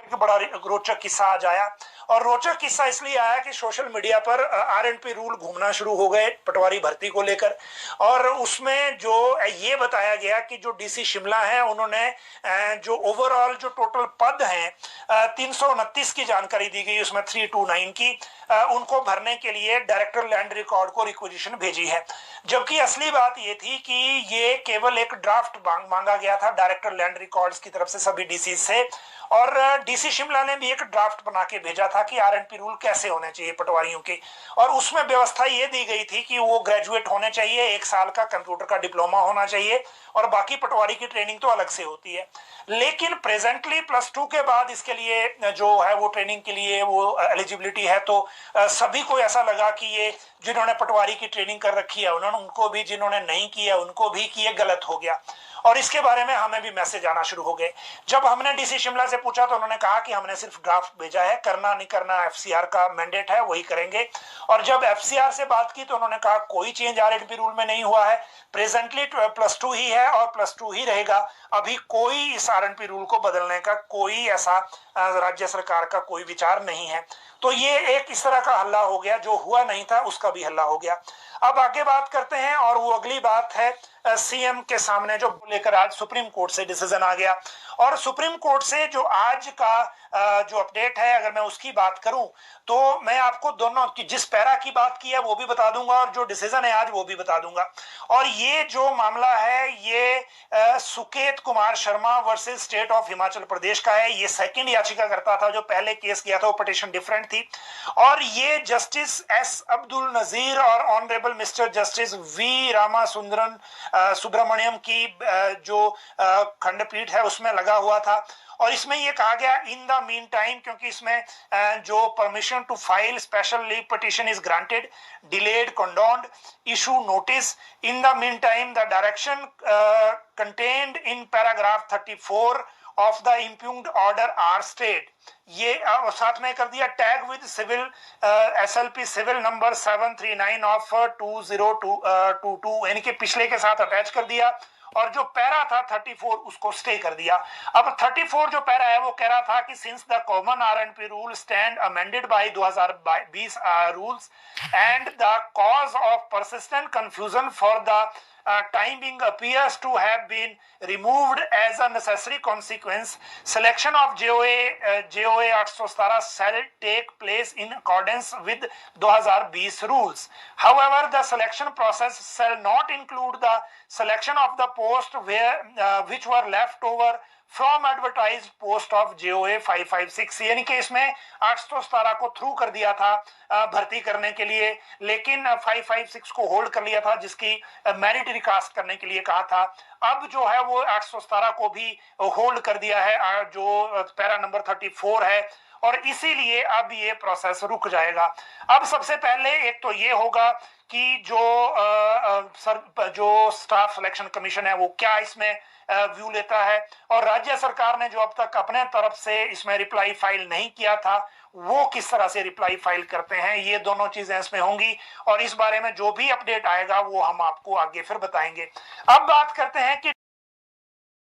एक बड़ा रोचक किस्सा आज आया। और रोचक किस्सा इसलिए आया कि सोशल मीडिया पर आरएनपी रूल घूमना शुरू हो गए पटवारी भर्ती को लेकर। और उसमें जो ये बताया गया कि जो डीसी शिमला है उन्होंने जो ओवरऑल जो टोटल पद हैं 329 की जानकारी दी गई, उसमें 329 की उनको भरने के लिए डायरेक्टर लैंड रिकॉर्ड को रिक्वेजिशन भेजी है। जबकि असली बात ये थी कि ये केवल एक ड्राफ्ट मांगा गया था डायरेक्टर लैंड रिकॉर्ड्स की तरफ से सभी डीसी से, और डीसी शिमला ने भी एक ड्राफ्ट बना के भेजा था कि आरएनपी रूल कैसे होने चाहिए पटवारियों के। और उसमें व्यवस्था ये दी गई थी कि वो ग्रेजुएट होने चाहिए, 1 साल का कंप्यूटर का डिप्लोमा होना चाहिए, और बाकी पटवारी की ट्रेनिंग तो अलग से होती है। लेकिन प्रेजेंटली +2 के बाद इसके लिए जो है वो ट्रेनिंग के लिए वो एलिजिबिलिटी है। तो सभी को ऐसा लगा कि ये जिन्होंने पटवारी की ट्रेनिंग कर रखी है उन्होंने उनको भी, जिन्होंने नहीं किया उनको भी, कि ये गलत हो गया। और इसके बारे में हमें भी मैसेज आना शुरू हो गए। जब हमने डीसी शिमला से पूछा तो उन्होंने कहा कि हमने सिर्फ ड्राफ्ट भेजा है, करना नहीं करना एफसीआर का मैंडेट है, वही करेंगे। और जब एफसीआर से बात की तो उन्होंने कहा कोई चेंज आरएनपी रूल में नहीं हुआ है, प्रेजेंटली +2 ही है और +2 ही रहेगा। अभी कोई इस आरएनपी रूल को बदलने का कोई ऐसा राज्य सरकार का कोई विचार नहीं है। तो ये एक इस तरह का हल्ला हो गया, जो हुआ नहीं था उसका भी हल्ला हो गया। अब आगे बात करते हैं, और वो अगली बात है सीएम के सामने जो लेकर आज सुप्रीम कोर्ट से डिसीजन आ गया। और सुप्रीम कोर्ट से जो आज का जो अपडेट है, अगर मैं उसकी बात करूं तो मैं आपको दोनों की, जिस पैरा की बात की है वो भी बता दूंगा और जो डिसीजन है आज वो भी बता दूंगा। और ये जो मामला है ये Suket Kumar Sharma versus state of Himachal Pradesh का है। ये सेकंड याचिका करता था, जो पहले केस किया था वो पिटीशन डिफरेंट थी। और ये जस्टिस एस अब्दुल नजीर और honourable mister justice V Rama Subramanian की जो खंडपीठ है उसमें लगा हुआ था। और इसमें ये कहा गया इन द मीन टाइम, क्योंकि इसमें जो permission to file special leave petition is granted, delayed, condoned, issue notice in the mean time the direction contained in paragraph 34 of the impugned order are stayed. ये साथ में कर दिया tag with civil SLP civil number 739 of 2022, यानी कि पिछले के साथ अटैच कर दिया। और जो पैरा था 34 उसको स्टे कर दिया। अब 34 जो पैरा है वो कह रहा था कि since the common RNP rule stand amended bye 2020 rules and the cause of persistent confusion for the timing appears to have been removed as a necessary consequence, selection of JOA 817 shall take place in accordance with 2020 rules. However, the selection process shall not include the selection of the post which were left over from advertise post of JOA 556। यानी कि इसमें 817 को through कर दिया था भर्ती करने के लिए, लेकिन 556 को होल्ड कर लिया था जिसकी मेरिट रिकास्ट करने के लिए कहा था। अब जो है वो 817 को भी होल्ड कर दिया है, जो पैरा नंबर 34 है, और इसीलिए अब ये प्रोसेस रुक जाएगा। अब सबसे पहले एक तो ये होगा कि जो स्टाफ सिलेक्शन कमीशन है वो क्या इसमें व्यू लेता है, और राज्य सरकार ने जो अब तक अपने तरफ से इसमें रिप्लाई फाइल नहीं किया था वो किस तरह से रिप्लाई फाइल करते हैं। ये दोनों चीजें इसमें होंगी, और इस बारे में जो भी अपडेट आएगा वो हम आपको आगे फिर बताएंगे। अब बात करते हैं कि